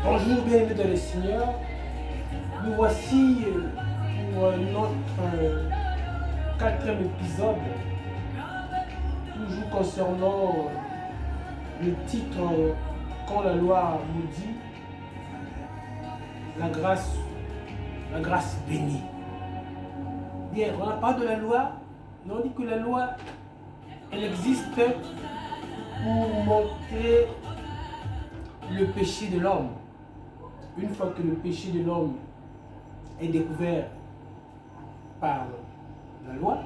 Bonjour, bienvenue dans le Seigneur. Nous voici pour notre quatrième épisode, toujours concernant le titre Quand la loi nous dit la grâce bénie. Bien, on n'a pas de la loi, mais on dit que la loi, elle existe pour montrer le péché de l'homme. Une fois que le péché de l'homme est découvert par la loi,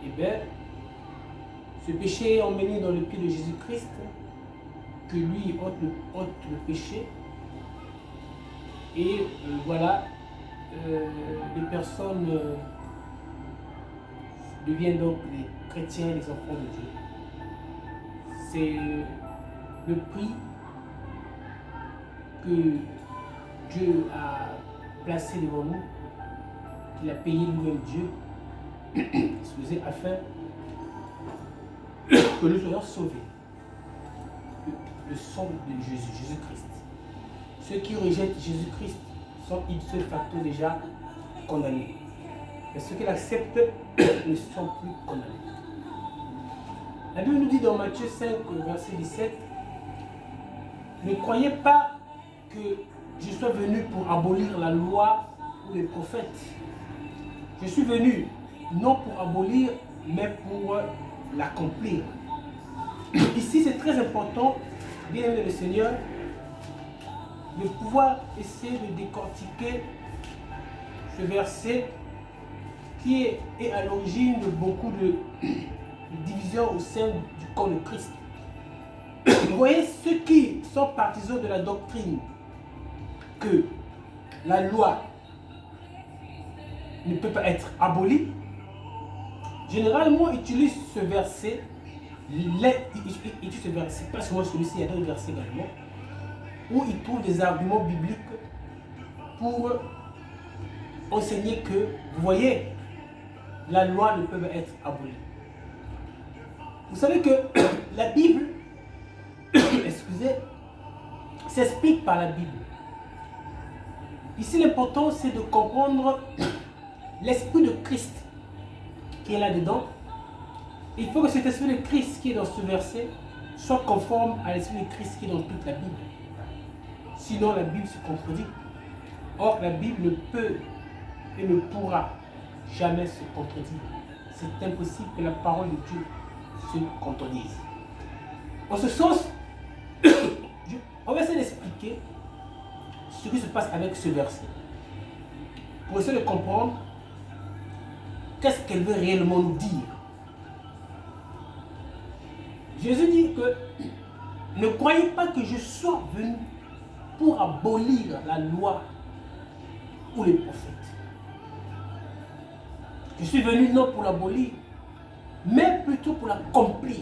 et bien, ce péché est emmené dans le pied de Jésus-Christ, que lui ôte le péché. Et voilà, les personnes deviennent donc les chrétiens, les enfants de Dieu. C'est le prix que Dieu a placé devant nous, qu'il a payé lui-même Dieu, excusez, afin que nous soyons sauvés. Le sang de Jésus-Christ. Ceux qui rejettent Jésus-Christ sont ipso facto déjà condamnés. Et ceux qui l'acceptent ne sont plus condamnés. La Bible nous dit dans Matthieu 5, verset 17, ne croyez pas que je sois venu pour abolir la loi ou les prophètes. Je suis venu non pour abolir, mais pour l'accomplir. Ici, c'est très important, bien aimé le Seigneur, de pouvoir essayer de décortiquer ce verset qui est à l'origine de beaucoup de divisions au sein du corps de Christ. Vous voyez, ceux qui sont partisans de la doctrine que la loi ne peut pas être abolie, généralement utilisent ce verset, pas seulement celui-ci, il y a d'autres versets également, où ils trouvent des arguments bibliques pour enseigner que, vous voyez, la loi ne peut pas être abolie. Vous savez que la Bible, excusez, s'explique par la Bible. Ici, l'important, c'est de comprendre l'esprit de Christ qui est là-dedans. Il faut que cet esprit de Christ qui est dans ce verset soit conforme à l'esprit de Christ qui est dans toute la Bible. Sinon, la Bible se contredit. Or, la Bible ne peut et ne pourra jamais se contredire. C'est impossible que la parole de Dieu se contredise. En ce sens, on va essayer d'expliquer ce qui se passe avec ce verset. Pour essayer de comprendre qu'est-ce qu'elle veut réellement nous dire. Jésus dit que ne croyez pas que je sois venu pour abolir la loi ou les prophètes. Je suis venu non pour l'abolir, mais plutôt pour l'accomplir.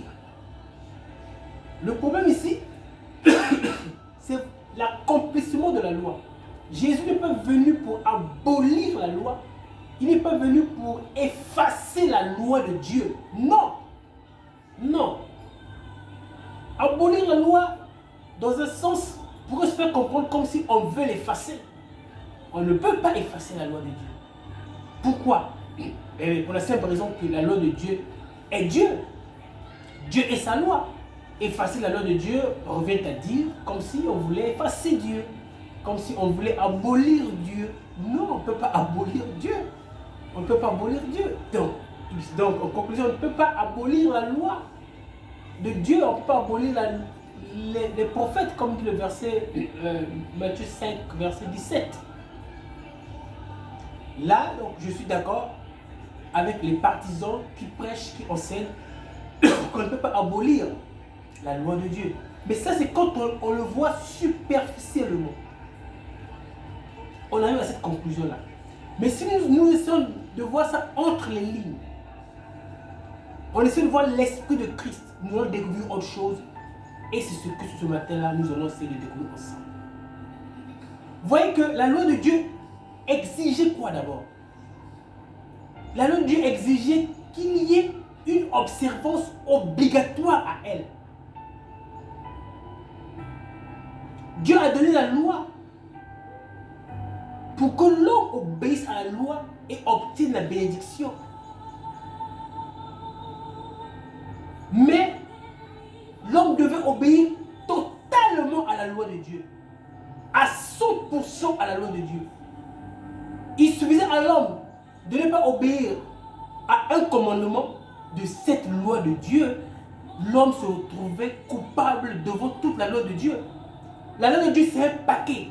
Le problème ici, c'est l'accomplissement de la loi. Jésus n'est pas venu pour abolir la loi. Il n'est pas venu pour effacer la loi de Dieu. Non. Non. Abolir la loi, dans un sens, pourrait se faire comprendre comme si on veut l'effacer. On ne peut pas effacer la loi de Dieu. Pourquoi? Pour la simple raison que la loi de Dieu est Dieu. Dieu est sa loi. Effacer la loi de Dieu revient à dire comme si on voulait effacer Dieu. Comme si on voulait abolir Dieu. Non, on ne peut pas abolir Dieu. On ne peut pas abolir Dieu. Donc, en conclusion, on ne peut pas abolir la loi de Dieu. On ne peut pas abolir les prophètes, comme dit le verset Matthieu 5, verset 17. Là, donc, je suis d'accord avec les partisans qui prêchent, qui enseignent qu'on ne peut pas abolir la loi de Dieu. Mais ça, c'est quand on le voit superficiellement. On arrive à cette conclusion-là. Mais si nous essayons de voir ça entre les lignes, on essaie de voir l'esprit de Christ, nous allons découvrir autre chose. Et c'est ce que ce matin-là, nous allons essayer de découvrir ensemble. Vous voyez que la loi de Dieu exigeait quoi d'abord? La loi de Dieu exigeait qu'il y ait une observance obligatoire à elle. Dieu a donné la loi pour que l'homme obéisse à la loi et obtienne la bénédiction. Mais l'homme devait obéir totalement à la loi de Dieu. À 100% à la loi de Dieu. Il suffisait à l'homme de ne pas obéir à un commandement de cette loi de Dieu. L'homme se retrouvait coupable devant toute la loi de Dieu. La loi de Dieu, c'est un paquet.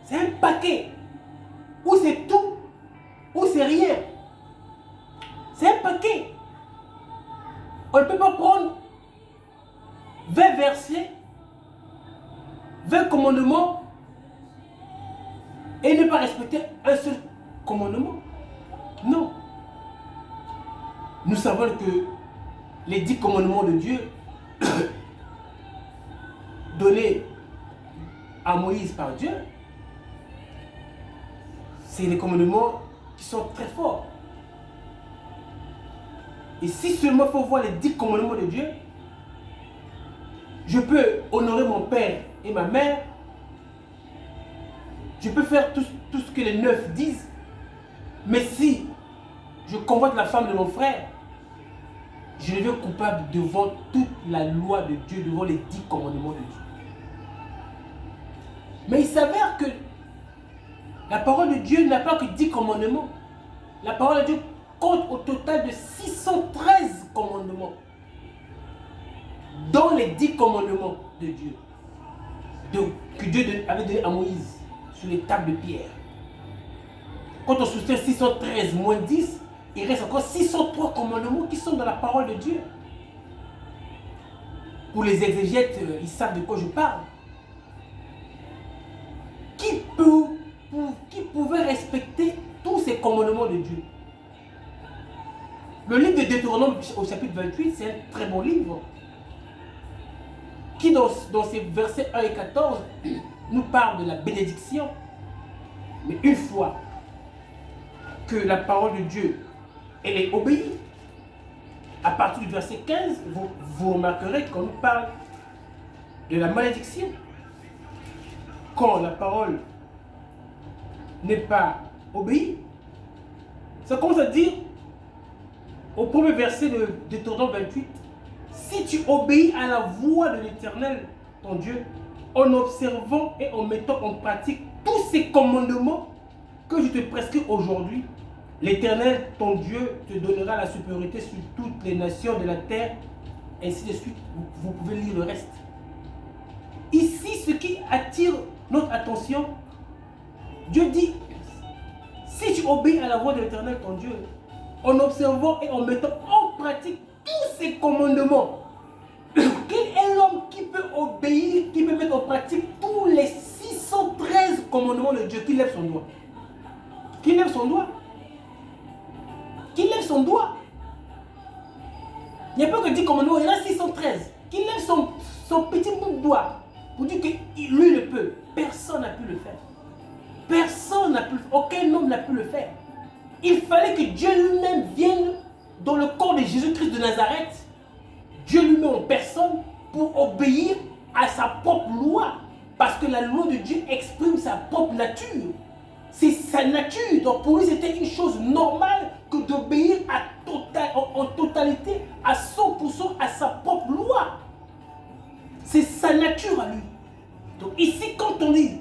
C'est un paquet. Où c'est tout, ou c'est rien. C'est un paquet. On ne peut pas prendre 20 versets, 20 commandements et ne pas respecter un seul commandement. Non. Nous savons que les 10 commandements de Dieu donnés à Moïse par Dieu, c'est des commandements qui sont très forts. Et si seulement il faut voir les 10 commandements de Dieu, je peux honorer mon père et ma mère, je peux faire tout ce que les 9 disent, mais si je convoite la femme de mon frère, je deviens coupable devant toute la loi de Dieu, devant les 10 commandements de Dieu. Mais il s'avère que la parole de Dieu n'a pas que 10 commandements. La parole de Dieu compte au total de 613 commandements. Dans les 10 commandements de Dieu. Que Dieu avait donné à Moïse sur les tables de pierre. Quand on soutient 613 moins 10, il reste encore 603 commandements qui sont dans la parole de Dieu. Pour les exégètes, ils savent de quoi je parle. Qui pouvait respecter tous ces commandements de Dieu? Le livre de Deutéronome au chapitre 28, c'est un très bon livre. Qui dans ses versets 1 et 14 nous parle de la bénédiction. Mais une fois que la parole de Dieu elle est obéie, à partir du verset 15, vous remarquerez qu'on nous parle de la malédiction. Quand la parole n'est pas obéie, ça commence à dire au premier verset de Deutéronome 28, si tu obéis à la voix de l'Éternel, ton Dieu, en observant et en mettant en pratique tous ces commandements que je te prescris aujourd'hui, l'Éternel, ton Dieu, te donnera la supériorité sur toutes les nations de la terre, ainsi de suite. Vous pouvez lire le reste. Ici, ce qui attire notre attention, Dieu dit, si tu obéis à la voix de l'Éternel, ton Dieu, en observant et en mettant en pratique tous ces commandements, quel est l'homme qui peut obéir, qui peut mettre en pratique tous les 613 commandements de Dieu, qui lève son doigt? Qui lève son doigt? Qui lève son doigt? Il n'y a pas que 10 commandements, il y en a 613. Qui lève son petit bout de doigt pour dire que lui le peut. Personne n'a pu le faire. Personne n'a pu le faire. Aucun homme n'a pu le faire. Il fallait que Dieu lui-même vienne dans le corps de Jésus-Christ de Nazareth, Dieu lui-même en personne, pour obéir à sa propre loi. Parce que la loi de Dieu exprime sa propre nature. C'est sa nature. Donc pour lui, c'était une chose normale que d'obéir en totalité, à 100% à sa propre loi. C'est sa nature à lui. Donc ici, quand on dit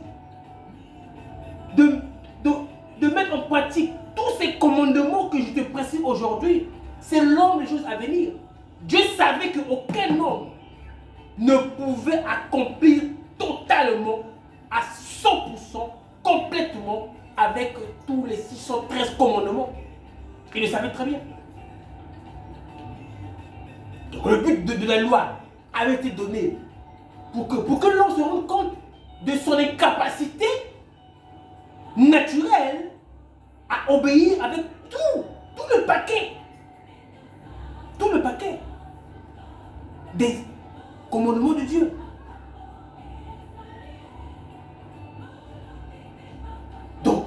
de mettre en pratique tous ces commandements que je te précise aujourd'hui, c'est l'homme des choses à venir. Dieu savait qu'aucun homme ne pouvait accomplir totalement, à 100%, complètement, avec tous les 613 commandements. Il le savait très bien. Donc le but de la loi avait été donné pour que l'on se rende compte de son incapacité naturelle à obéir avec tout le paquet. Tout le paquet des commandements de Dieu. Donc,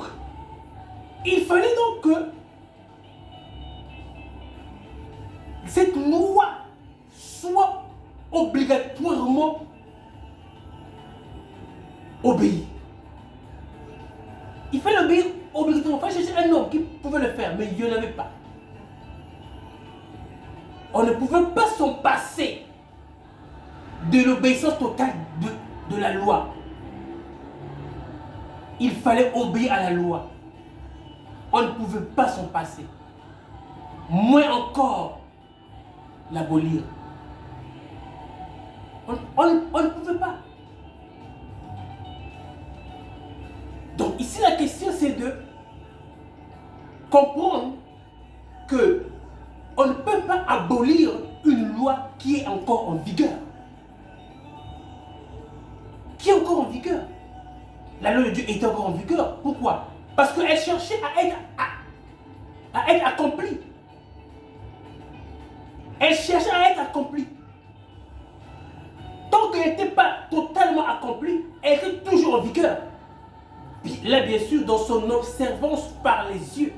il fallait donc que cette loi soit obligatoirement obéir. Il fallait obéir obligatoirement. Il fallait chercher un homme qui pouvait le faire, mais il n'y en avait pas. On ne pouvait pas s'en passer de l'obéissance totale de la loi. Il fallait obéir à la loi. On ne pouvait pas s'en passer. Moins encore l'abolir. On ne pouvait pas. Donc ici la question c'est de comprendre que on ne peut pas abolir une loi qui est encore en vigueur. Qui est encore en vigueur. La loi de Dieu est encore en vigueur. Pourquoi? Parce qu'elle cherchait à être accomplie. Elle cherchait à être accomplie. Tant qu'elle n'était pas totalement accomplie, elle était toujours en vigueur. Là, bien sûr, dans son observance par les yeux.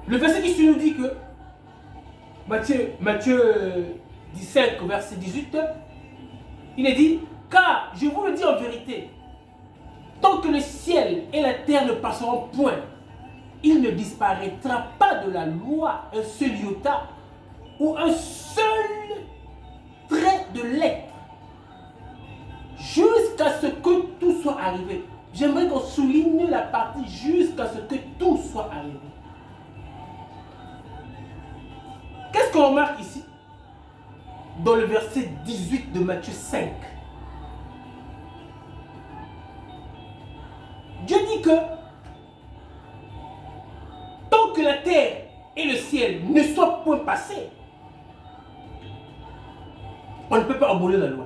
Le verset qui suit nous dit que, Matthieu 17, verset 18, il est dit, car je vous le dis en vérité, tant que le ciel et la terre ne passeront point, il ne disparaîtra pas de la loi un seul iota ou un seul trait de lettre jusqu'à ce que tout soit arrivé. J'aimerais qu'on souligne la partie jusqu'à ce que tout soit arrivé. Qu'est-ce qu'on remarque ici? Dans le verset 18 de Matthieu 5. Dieu dit que tant que la terre et le ciel ne soient point passés, on ne peut pas abolir la loi.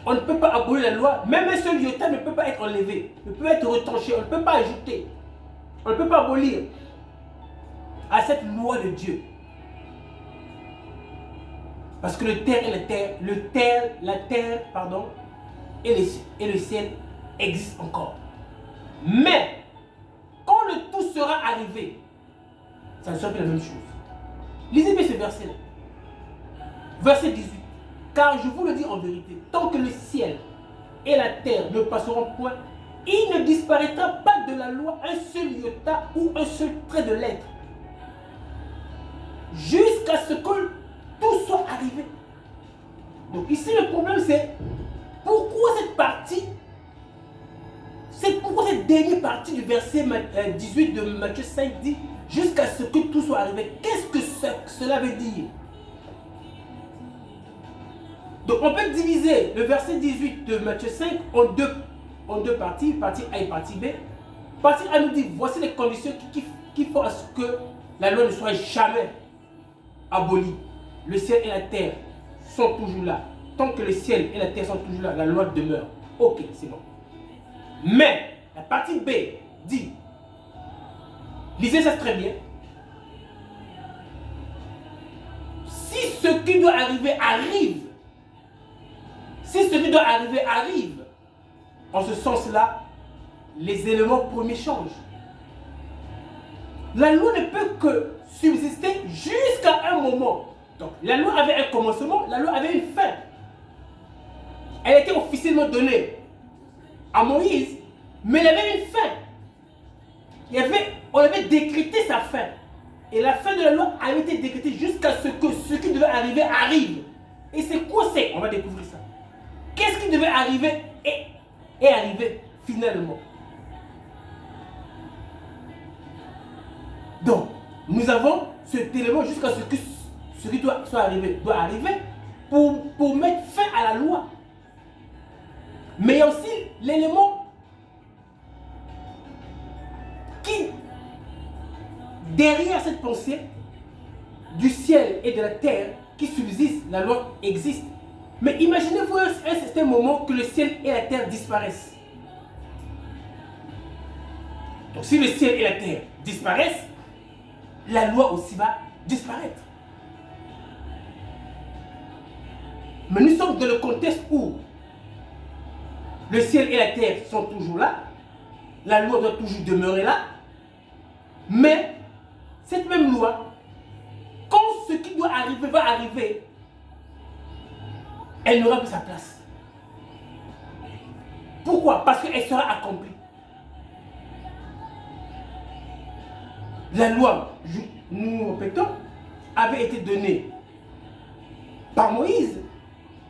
On ne peut pas abolir la loi. Même un seul iota ne peut pas être enlevé, ne peut être retranché, on ne peut pas ajouter. On ne peut pas abolir à cette loi de Dieu. Parce que la terre et le ciel existent encore. Mais quand le tout sera arrivé, ça ne sera plus la même chose. Lisez bien ce verset-là. Verset 18. Car je vous le dis en vérité, tant que le ciel et la terre ne passeront point, il ne disparaîtra pas de la loi un seul iota ou un seul trait de lettre, jusqu'à ce que tout soit arrivé. Donc ici le problème c'est pourquoi cette dernière partie du verset 18 de Matthieu 5 dit jusqu'à ce que tout soit arrivé. Qu'est-ce que cela veut dire? Donc on peut diviser le verset 18 de Matthieu 5 en deux parties, partie A et partie B. Partie A nous dit voici les conditions qui font à ce que la loi ne soit jamais abolie. Le ciel et la terre sont toujours là. Tant que le ciel et la terre sont toujours là, la loi demeure. Ok, c'est bon. Mais la partie B dit, lisez ça très bien, si ce qui doit arriver arrive, en ce sens-là, les éléments premiers changent. La loi ne peut que subsister jusqu'à un moment. Donc, la loi avait un commencement, la loi avait une fin. Elle était officiellement donnée à Moïse, mais elle avait une fin. On avait décrété sa fin. Et la fin de la loi avait été décrétée jusqu'à ce que ce qui devait arriver arrive. Et c'est quoi c'est? On va découvrir ça. Qu'est-ce qui devait arriver est arrivé finalement. Donc, nous avons cet élément jusqu'à ce que ce qui doit arriver pour mettre fin à la loi. Mais il y a aussi l'élément qui, derrière cette pensée du ciel et de la terre qui subsiste, la loi existe. Mais imaginez-vous un certain moment que le ciel et la terre disparaissent. Donc si le ciel et la terre disparaissent, la loi aussi va disparaître. Mais nous sommes dans le contexte où le ciel et la terre sont toujours là, la loi doit toujours demeurer là, mais cette même loi ce qui doit arriver va arriver, elle n'aura plus sa place. Pourquoi? Parce qu'elle sera accomplie. La loi, nous répétons, avait été donnée par Moïse,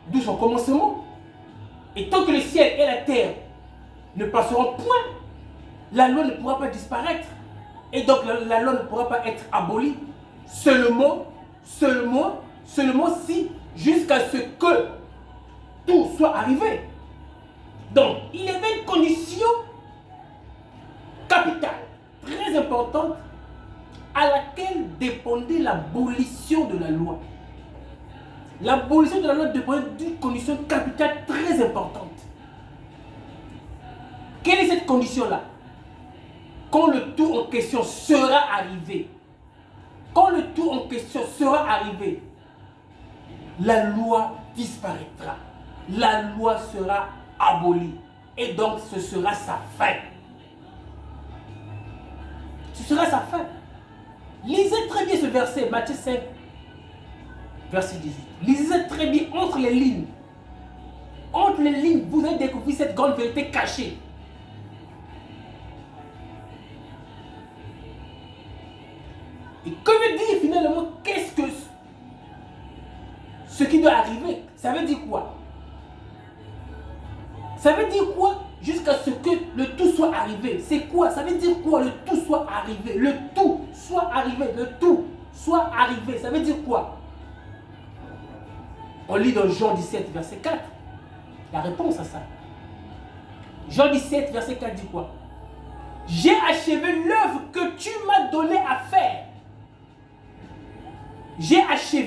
d'où son commencement. Et tant que le ciel et la terre ne passeront point, la loi ne pourra pas disparaître. Et donc la loi ne pourra pas être abolie. Seulement si, jusqu'à ce que tout soit arrivé. Donc, il y avait une condition capitale, très importante, à laquelle dépendait l'abolition de la loi. L'abolition de la loi dépendait d'une condition capitale très importante. Quelle est cette condition-là? Quand le tout en question sera arrivé, quand le tout en question sera arrivé, la loi disparaîtra. La loi sera abolie. Et donc, ce sera sa fin. Ce sera sa fin. Lisez très bien ce verset, Matthieu 5, verset 18. Lisez très bien entre les lignes. Entre les lignes, vous allez découvrir cette grande vérité cachée. Et que veut dire finalement, qu'est-ce que ce qui doit arriver? Ça veut dire quoi? Ça veut dire quoi? Jusqu'à ce que le tout soit arrivé. C'est quoi? Ça veut dire quoi? Le tout soit arrivé. Le tout soit arrivé. Le tout soit arrivé. Ça veut dire quoi? On lit dans Jean 17, verset 4. La réponse à ça. Jean 17, verset 4 dit quoi? J'ai achevé l'œuvre que tu m'as donné à faire. J'ai achevé